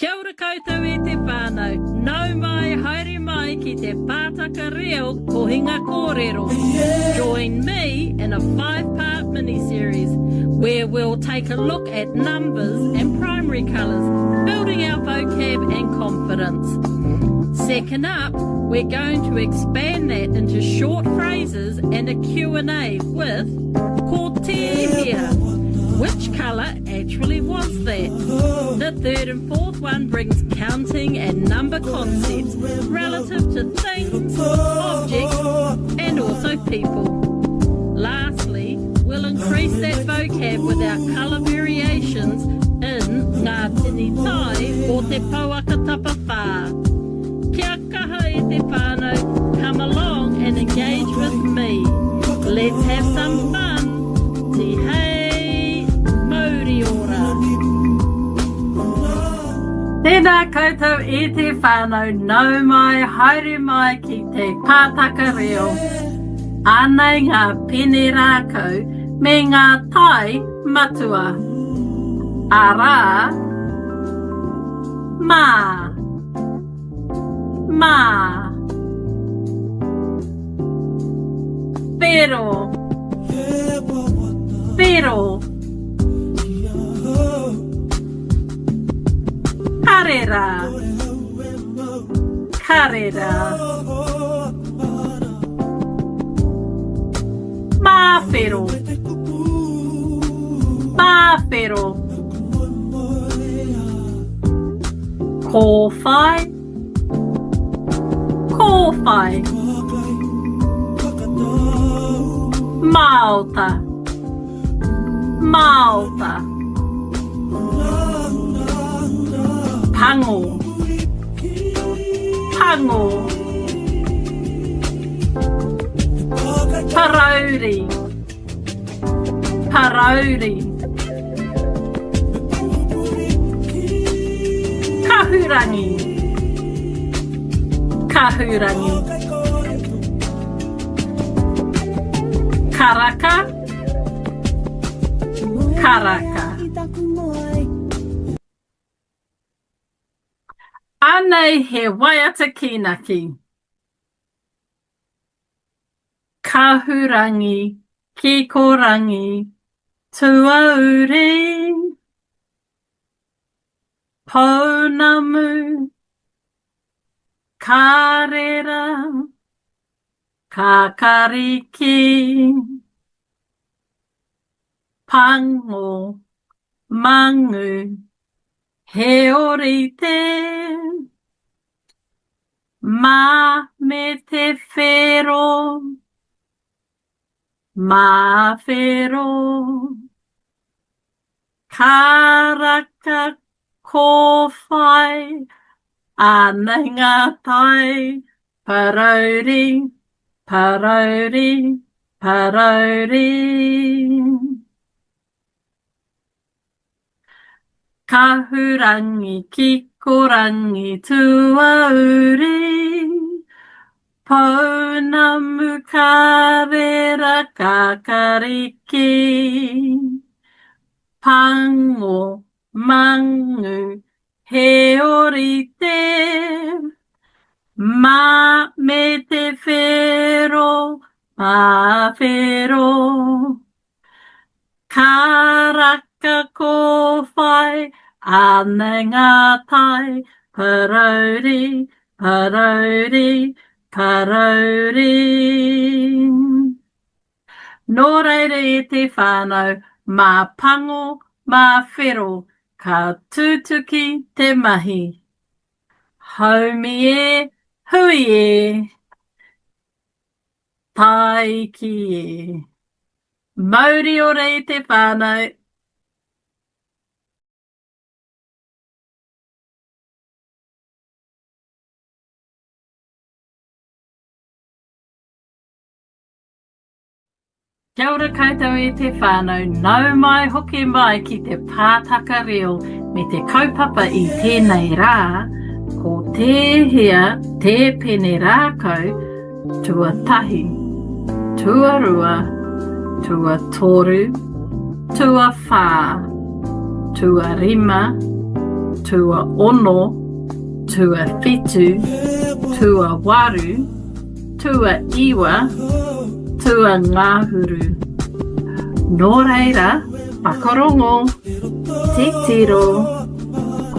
Kia ora koutou e te whānau, nau mai, haere mai ki te Pātaka Reo, Kohinga Kōrero. Join me in a 5-part mini-series where we'll take a look at numbers and primary colours, building our vocab and confidence. Second up, we're going to expand that into short phrases and a Q&A with Ko Te Reo. Which colour actually was that? The third and fourth one brings counting and number concepts relative to things, objects and also people. Lastly, we'll increase that vocab with our colour variations in ngā tini tai o te Pouaka Whā. Kia kaha e te whānau, come along and engage with me. Let's have some fun. Te hei. Tēnā koutou e te whānau, nau mai, haere mai ki te Pātaka Reo. Ānei ngā pene Rākau me ngā tai matua. Arā, mā, mā, pero, pero, Kahira, Kahira, Mawhero, Mawhero, Kōwhai, Kōwhai, Maota, Maota, Pango, Pango, Parauri, Parauri, Kahurangi, Kahurangi, Karaka, Karaka. Anei he waiata kinaki. Kahurangi, kikorangi, tuauri. Pounamu, karera, kakariki. Pango, mangu, he orite. Ma me te whero, ma whero, karaka kōwhai, ānei ngā tai, parauri, parauri, parauri. Kahurangi, kikorangi, tuauri. Pounamu, karera, kakariki. Pango, mangu, he orite. Ma me te whero, ma whero. Karaka kōwhai, ānei ngā tai, parauri, parauri, parauri. Nō reira e te whānau, mā pango, mā whero, ka tūtuki te mahi. Haumi e, hui e, tai ki e. Mauri ora e te whānau. Kia ora koutou e te whānau, nau mai hoki mai ki te Pātaka Reo me te kaupapa i tēnei rā, ko te hea te pene Rākau, tuatahi, tuarua, tuatoru, tuawhā, tuarima, tua ono, tua whitu, tua waru, tua iwa, tua ngāhuru. Nō reira, whakarongo, te tiro,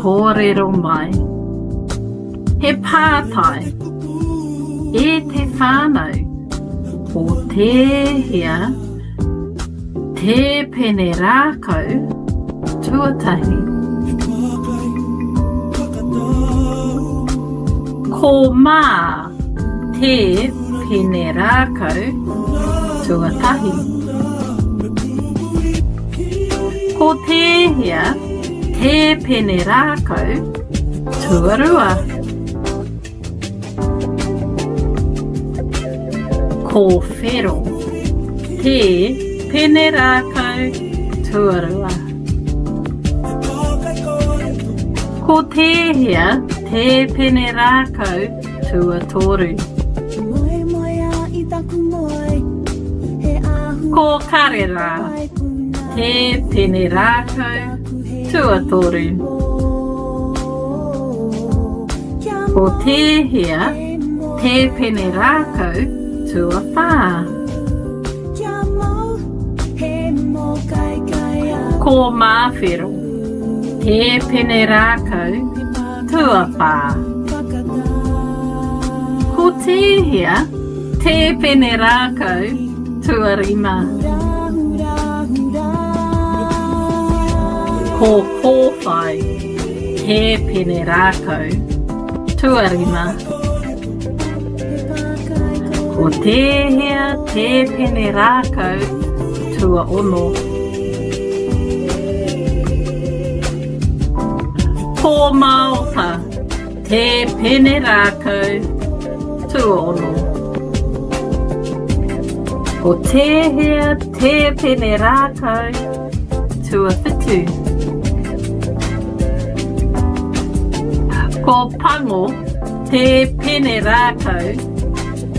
kōrero mai. He pātai, e te whānau, ko te hea, te pene rākau, tuatahi. Ko mā, te pene rākau, tuatahi. Ko te hea, te pene rākau, tuarua. Kōwhero, te pene rākau, tuarua. Ko te hea, te pene rākau, tuatoru. Ko Kahira, te pene rākau, tuatoru. Ko te hea, te pene rākau, tua whā. Ko māwhero, te pene rākau, tua whā. Ko te hea, te pene rākau, tua rima. Ko kōwhai, te pene rākau, tua rima. Ko te hea, te pene rākau, tua ono. Ko maopa, te pene rākau, tua ono. Ko te hea, te pene rākau, tua whitu. Ko pango, te pene rākau,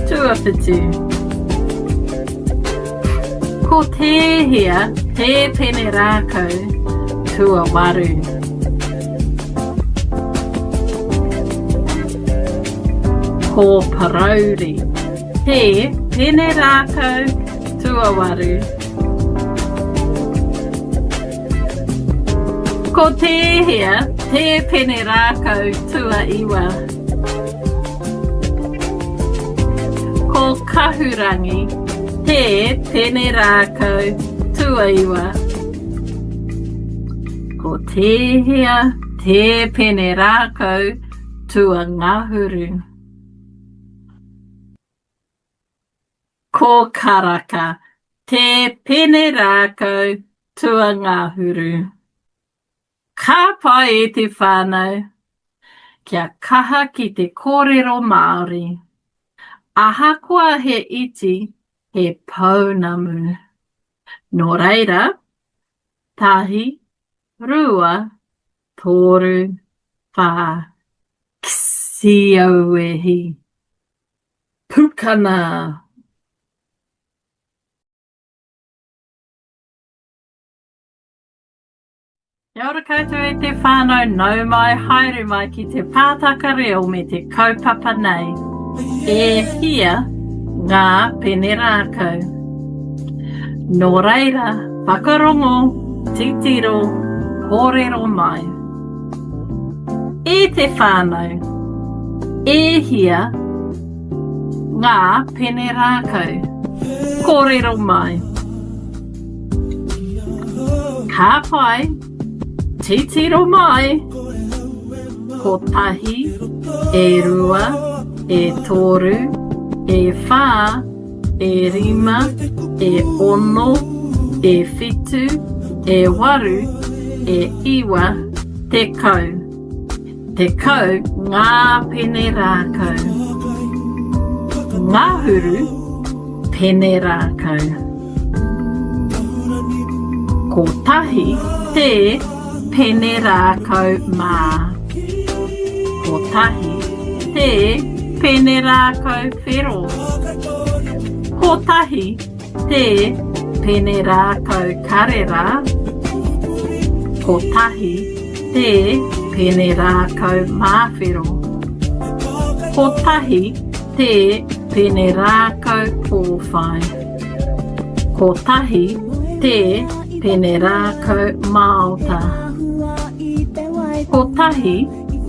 tua whitu. Ko te hea, te pene rākau, tua waru. Ko parauri, te pene rākau, tua waru. Ko te hea, te pene rākau, tua iwa. Ko kahurangi, te pene rākau, tua iwa. Ko te hea, te pene rākau, tua ngāhuru. Ko karaka, te pene rākau, tua ngāhuru. Ka pai e te whānau, kia kaha ki te Kōrero Māori. Ahakoa he iti, he paunamu. Nō reira, tahi, rua, toru, whā, kisi auehi. Pukana. Kia ora koutou e te whānau, nau mai, haere mai ki te Pātaka Reo me te kaupapa nei. E hia ngā pene rākau. Nō reira, whakarongo, titiro, kōrero mai. E te whānau, e hia ngā pene rākau, kōrero mai. Ka pai, titiro mai, ko tahi, e rua, e toru, e whā, e rima, e ono, e whitu, e waru, e iwa, te kau. Te kau ngā pene rākau. Ngāhuru, pene rākau. Ko tahi, te pene rākau mā. Ko tahi, te pene rākau whero. Ko tahi, te pene rākau karera. Ko tahi, te pene rākau mawhero. Ko tahi te pene rākau pōwhai. Ko tahi te pene rākau maota. Ko tahi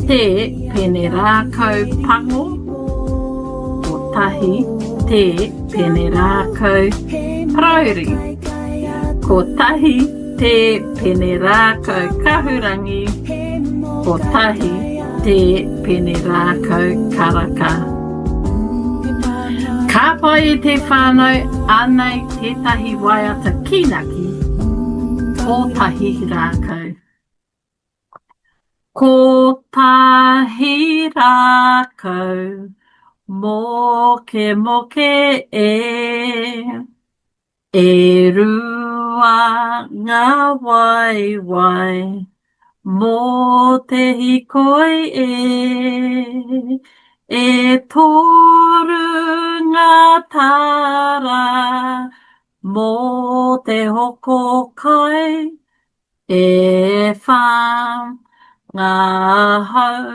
te pene rākau pango. Ko tahi te pene rākau prauri. Ko tahi te pene rākau kahurangi. Ko tahi te pene rākau karaka. Ka pai e te whānau anei tētahi waiata kinaki. Ko tahi rākau. Ko tahi rākau. Moke e rua ngā waiwai mō te hikoi e toru ngā tara mō te hoko kai e whā ngā hau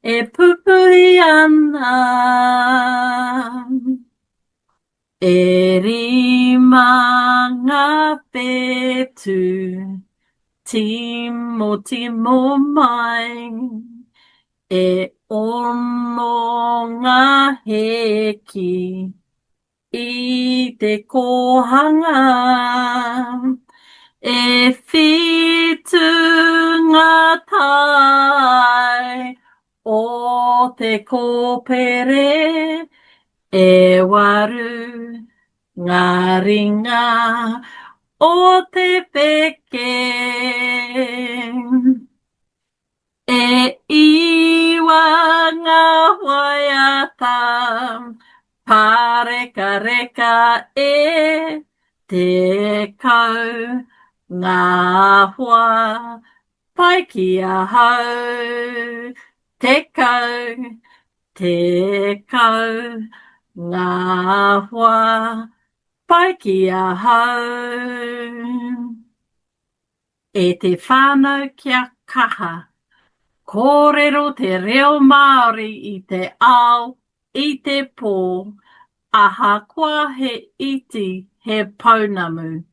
e pupuhi ana. E rima ngā petu, timo mai, e ono ngā heki, i te kohanga, e whitu ngā tai, o te kōpere, e waru ngā ringa o te peke. E iwa ngā waiata, pāreka e te kau ngā hoa, pai ki a hau, te kau, ngā hoa, pai ki a hau. E te whānau kia kaha, kōrero te reo Māori i te ao, i te pō, aha kua he iti he pounamu,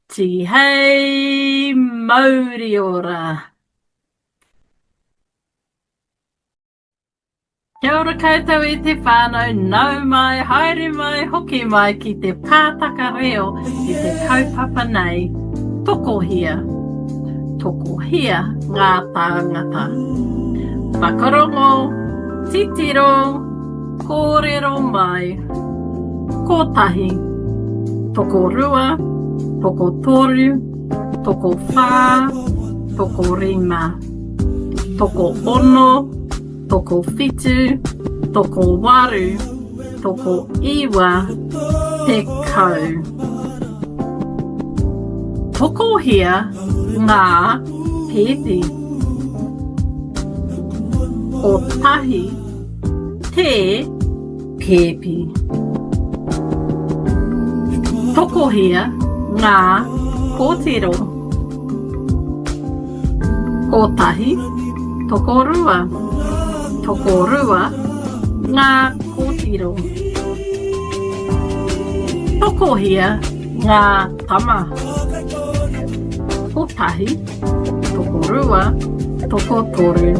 ti hei mauri ora. Kia ora koutou e te whānau, nau mai, haere mai, hoki mai ki te Pātaka Reo i te kaupapa nei. Toko hia ngā tāngata. Whakarongo, titiro, kōrero mai, kotahi, toko rua, toko toru, toko whā, toko rima, toko ono, toko whitu, toko waru, toko iwa, te kau. Toko hia ngā pēti. O tahi te pēpi. Toko hia ngā kōtiro. Ko tahi, toko rua. Toko rua, ngā kōtiro. Toko hia, ngā tama. Ko tahi, toko rua, toko toru.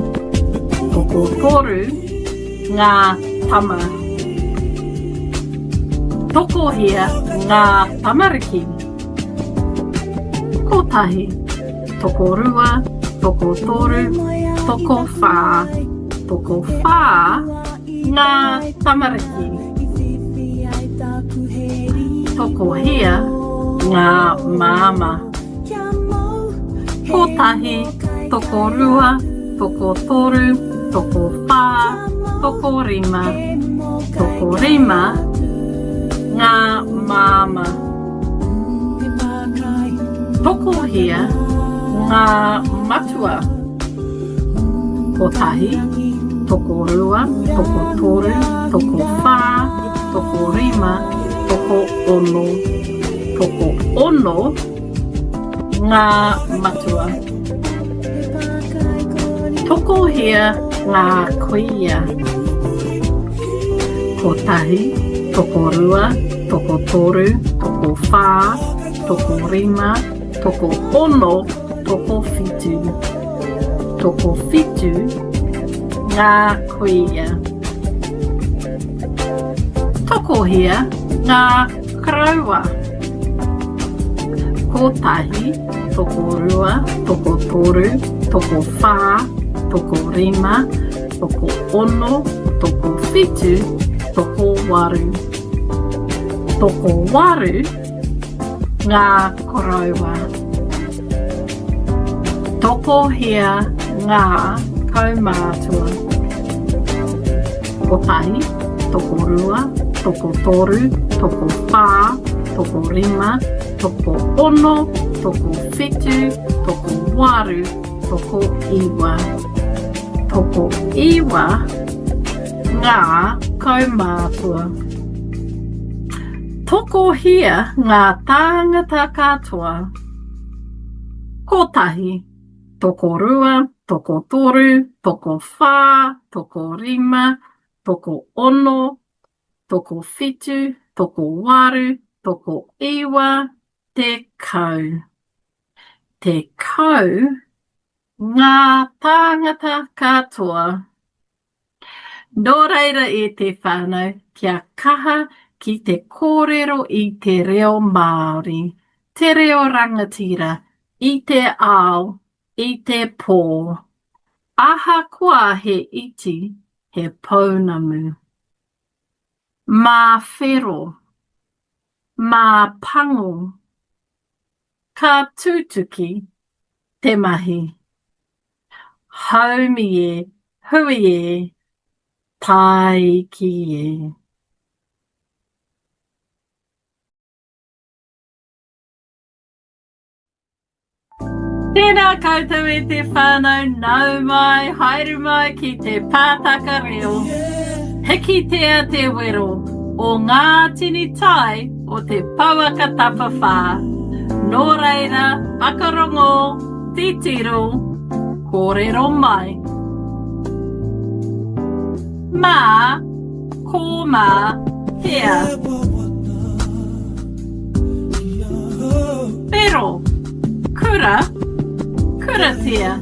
Toko toru, ngā tama. Toko hia, ngā tamariki. Ko tahi, toko rua, toko toru, toko whā. Toko whā, ngā tamariki. Toko hia, ngā māma. Ko tahi, toko rua, toko toru, toko whā, toko rima. Toko rima, ngā māma. Toko hia, ngā matua. Ko tahi, toko rua, toko toru, toko whā, toko rima, toko ono. Toko ono, ngā matua. Tokohia ngā kuia. Ko tahi, toko rua, toko toru, toko whā, toko rima, toko ono, toko whitu. Toko whitu, ngā kuia. Tokohia ngā kraua. Ko tahi, toko rua, toko toru, toko whā, toko rima, toko ono, toko whitu, toko waru. Toko waru, ngā koraua. Tokohia ngā kaumātua. Ko tahi, toko rua, toko toru, toko whā, toko rima, toko ono, toko whitu, toko waru, toko iwa. Toko iwa, ngā kaumātua. Tokohia ngā tāngata katoa. Ko tahi, toko rua, toko toru, toko whā, toko rima, toko ono, toko whitu, toko waru, toko iwa, te kau. Te kau, ngā tāngata katoa. Nō reira e te whānau, kia kaha ki te kōrero i te reo Māori, te reo rangatira, i te ao, i te pō. Aha kua he iti, he pounamu. Mā whero, mā pango, ka tūtuki, te mahi. Haumi e, hui e, tai ki e. Tēnā koutou e te whānau, nau mai, haere mai ki te Pātaka Reo. Hiki tea te wero o ngā tini tai o te pauaka tapawhā. Nō reira, whakarongo, titiro, kōrero mai. Mā, ko mā, hea. Pero, kura, kuratia.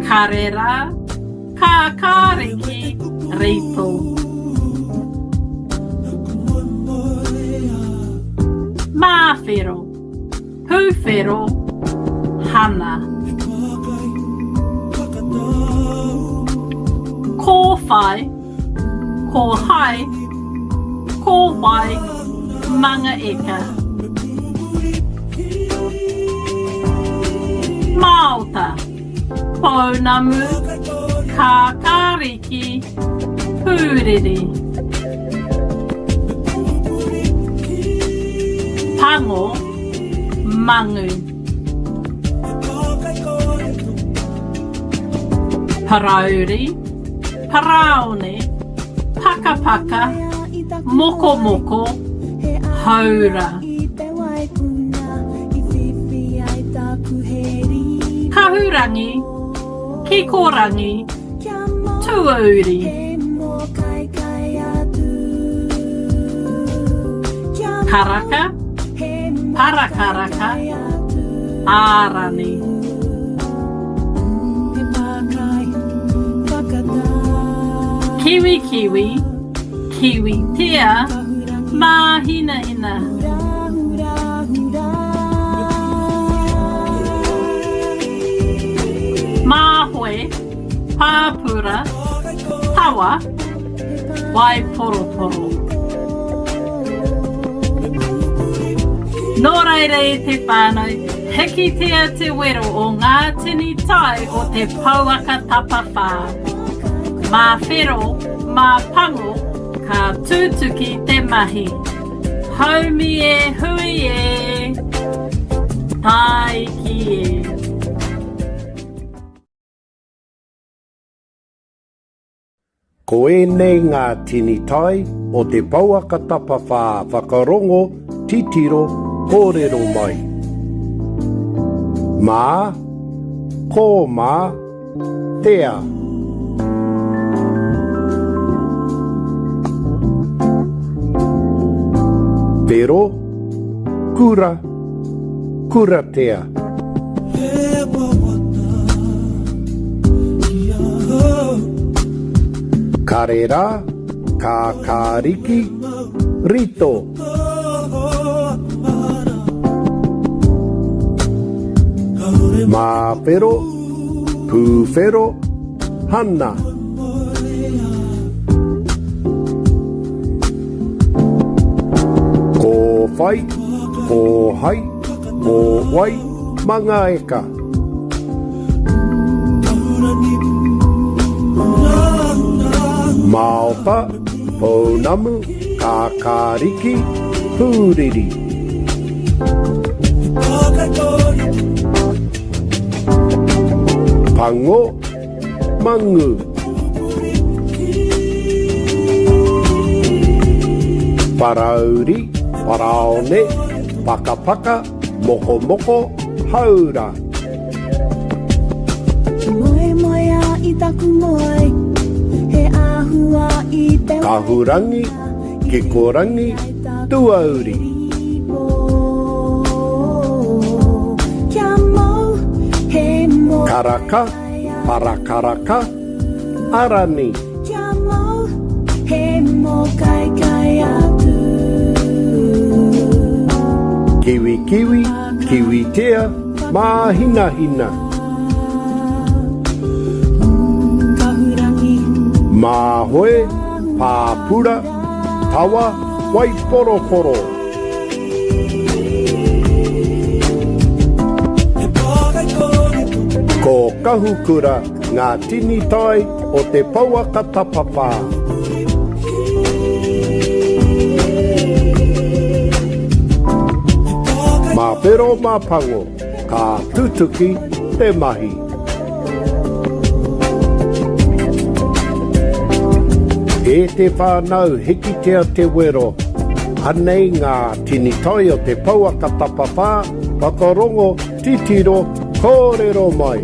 Karera, ka kāriki, rito. Māwhero, huwhero, hana. Ko whai, ko hai, ko wai, manga eka. Maota, pounamu, ka kāriki, pūrere. Pango, mangu. Parauri, paraone, pakapaka, mokomoko, haura. Kahurangi, kikorangi, tuauri. Karaka, parakaraka, ārani. Kiwi kiwi, kiwi tea, mahina ina. Māhoi, pāpura, tawa, wai poroporo. Nō reira e te whānau, heki tea te wero o ngā tini tai o te pauaka tapawhā. Mā whero, mā pango, ka tūtuki te mahi. Haumi e, hui e, tai ki e. Ko ēnei ngā tini tai o te pauaka tapawhā whakarongo titiro kōrero mai. Mā, ko mā, tea. Pero, kura, kura tea. Karera, ka kariki, rito. Māwhero, pūwhero, hana. Ko whai, ko hai, ko wai, manga eka. Maopa, pounamu, ka kariki, pūriri. Pango, mangu. Parauri, paraone, pakapaka, moko moko, haura. Moe moe a i taku moe, he āhua i te Kahurangi, kikorangi, tuauri. Kia mau, he mo Karaka, parakaraka, arani. Kia mau, he mo kai kai atu. Kiwi kiwi, kiwi tea, mahina hina. Kahurangi, Māhoe, pāpura, tawa, waiporoporo. Ko kahukura ngā tini tai o te pauaka tapapā. Mā pero mā pango, ka tutuki te mahi. E te whānau hiki tea te wero, hanei ngā tini tai o te pauaka tapapā, whakarongo titiro kōrero mai.